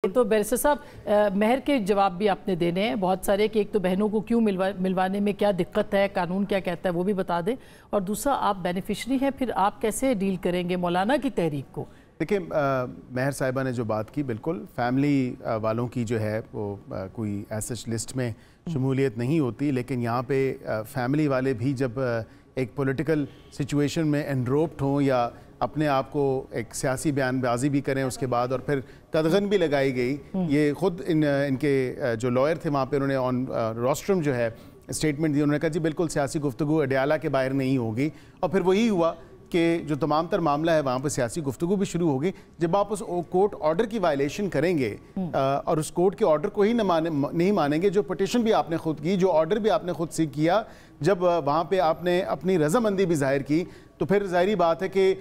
तो बैरिस्टर साहब महर के जवाब भी आपने देने हैं बहुत सारे कि एक तो बहनों को क्यों मिलवाने में क्या दिक्कत है, कानून क्या कहता है वो भी बता दें, और दूसरा आप बेनिफिशरी हैं, फिर आप कैसे डील करेंगे मौलाना की तहरीक को। देखिए महर साहिबा ने जो बात की बिल्कुल फैमिली वालों की जो है वो कोई ऐसे लिस्ट में शमूलियत नहीं होती, लेकिन यहाँ पे फैमिली वाले भी जब एक पॉलिटिकल सिचुएशन में एनरोप्ड हों या अपने आप को एक सियासी बयानबाजी भी करें उसके बाद और फिर कदगन भी लगाई गई, ये खुद इनके जो लॉयर थे वहाँ पे उन्होंने ऑन रोस्ट्रम जो है स्टेटमेंट दी, उन्होंने कहा जी बिल्कुल सियासी गुफ्तगू अडयाला के बाहर नहीं होगी, और फिर वही हुआ कि जो तमाम तर मामला है वहाँ पर सियासी गुफ्तगू भी शुरू होगी। जब आप उस कोर्ट ऑर्डर की वायलेशन करेंगे और उस कोर्ट के ऑर्डर को ही नहीं मानेंगे, जो पटिशन भी आपने खुद की, जो ऑर्डर भी आपने खुद सीख किया, जब वहाँ पे आपने अपनी रजामंदी भी जाहिर की, तो फिर ज़ाहिरी बात है कि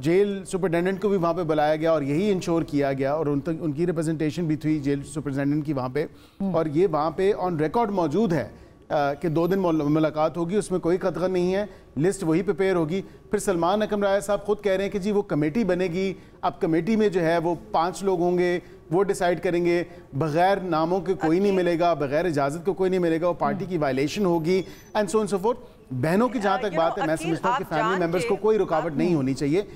जेल सुपरिटेंडेंट को भी वहाँ पे बुलाया गया और यही इंश्योर किया गया और उनकी रिप्रेजेंटेशन भी थी जेल सुपरिटेंडेंट की वहाँ पे, और ये वहाँ पे ऑन रिकॉर्ड मौजूद है कि 2 दिन मुलाकात होगी, उसमें कोई कतगन नहीं है, लिस्ट वही प्रिपेयर होगी। फिर सलमान अकरम राय साहब खुद कह रहे हैं कि जी वो कमेटी बनेगी, अब कमेटी में जो है वो 5 लोग होंगे, वो डिसाइड करेंगे, बगैर नामों के कोई नहीं मिलेगा, बगैर इजाज़त को कोई नहीं मिलेगा, वो पार्टी की वायलेशन होगी and so and so fourth. बहनों की जहाँ तक बात है, मैं समझता हूँ कि फैमिली मेंबर्स को कोई रुकावट नहीं होनी चाहिए,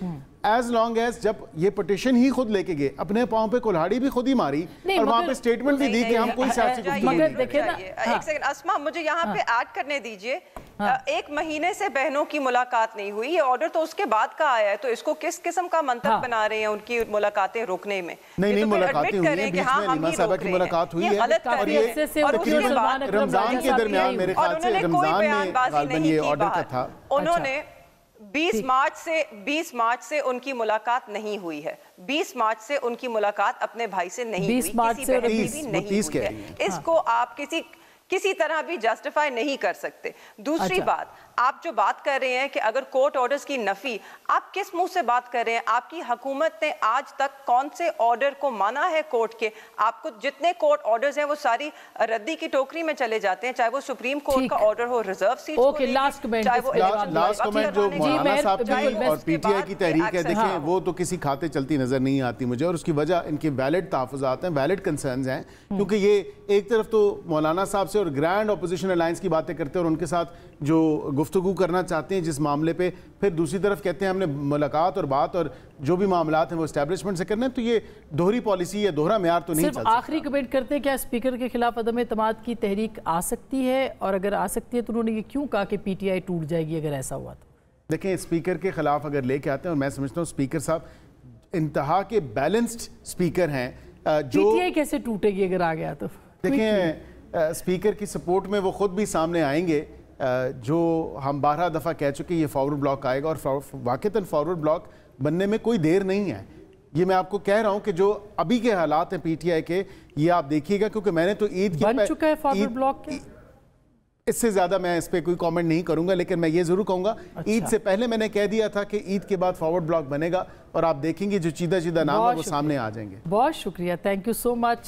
एज लॉन्ग एज जब ये पटिशन ही खुद लेके गए, अपने पाँव पे कुल्हाड़ी भी खुद ही मारी और वहाँ पे स्टेटमेंट भी दी कि हम कोई सियासी गुफ्तगू नहीं देखिए ना। एक सेकंड अस्मा, मुझे यहाँ पे ऐड करने दीजिए। 1 महीने से बहनों की मुलाकात नहीं हुई, ये ऑर्डर तो उसके बाद का आया है, तो इसको किस किस्म का मंतक बना रहे हैं उनकी मुलाकातें रोकने में? नहीं मुलाकातें हुई हैं, बीच में नीमा साहबा की मुलाकात हुई है और ये रमजान के दरमियान, मेरे ख्याल से रमजान में ये ऑर्डर का था। उन्होंने 20 मार्च से उनकी मुलाकात नहीं हुई है, 20 मार्च से उनकी मुलाकात अपने भाई से नहीं हुई, किसी बहन की भी नहीं हुई है। इसको आप किसी तरह भी जस्टिफाई नहीं कर सकते। दूसरी बात, आप जो बात कर रहे हैं कि अगर कोर्ट ऑर्डर्स की नफी, आप किस मुंह से बात कर रहे हैं? आपकी हुकूमत ने आज तक कौन से ऑर्डर को माना है कोर्ट के? आपको जितने कोर्ट ऑर्डर्स हैं वो सारी रद्दी की टोकरी में चले जाते हैं, चाहे वो सुप्रीम कोर्ट का ऑर्डर हो रिजर्व सीट, लास्ट कमेंट जो मौलाना साहब की और पीटीआई की तहरीक है, देखें वो तो किसी खाते चलती नजर नहीं आती मुझे, और उसकी वजह इनके वैलिड तहफ़्फ़ुज़ात हैं, वैलिड कंसर्न्स हैं, क्योंकि ये एक तरफ तो मौलाना साहब से और ग्रैंड अपोजिशन अलायंस की बातें करते हैं और उनके साथ जो गुफ्तगू करना चाहते हैं जिस मामले पे, फिर दूसरी तरफ कहते हैं हमने मुलाकात और बात और जो भी मामलात हैं वो एस्टैब्लिशमेंट से करने हैं, तो ये दोहरी पॉलिसी या दोहरा म्यार तो नहीं चल सकता। आखिरी कमेंट करते हैं, क्या स्पीकर के खिलाफ अदम एतमाद की तहरीक आ सकती है, और अगर आ सकती है तो उन्होंने ये क्यों कहा कि पीटीआई टूट जाएगी अगर ऐसा हुआ तो? देखें, स्पीकर के खिलाफ अगर लेके आते हैं, और मैं समझता हूँ स्पीकर साहब इंतहा के बैलेंस्ड स्पीकर हैं, जो पीटीआई कैसे टूटेगी अगर आ गया तो? देखें स्पीकर की सपोर्ट में वो खुद भी सामने आएंगे, जो हम 12 दफ़ा कह चुके ये फॉरवर्ड ब्लॉक आएगा, और वाक़तन फॉरवर्ड ब्लॉक बनने में कोई देर नहीं है। ये मैं आपको कह रहा हूँ कि जो अभी के हालात हैं पीटीआई के, ये आप देखिएगा, क्योंकि मैंने तो ईद की बन चुका है फॉरवर्ड ब्लॉक के, इससे ज़्यादा मैं इस पर कोई कमेंट नहीं करूंगा, लेकिन मैं ये ज़रूर कहूँगा ईद से पहले मैंने कह दिया था कि ईद के बाद फॉरवर्ड ब्लॉक बनेगा, और आप देखेंगे जो चीदा नाम है वो सामने आ जाएंगे। बहुत शुक्रिया, थैंक यू सो मच।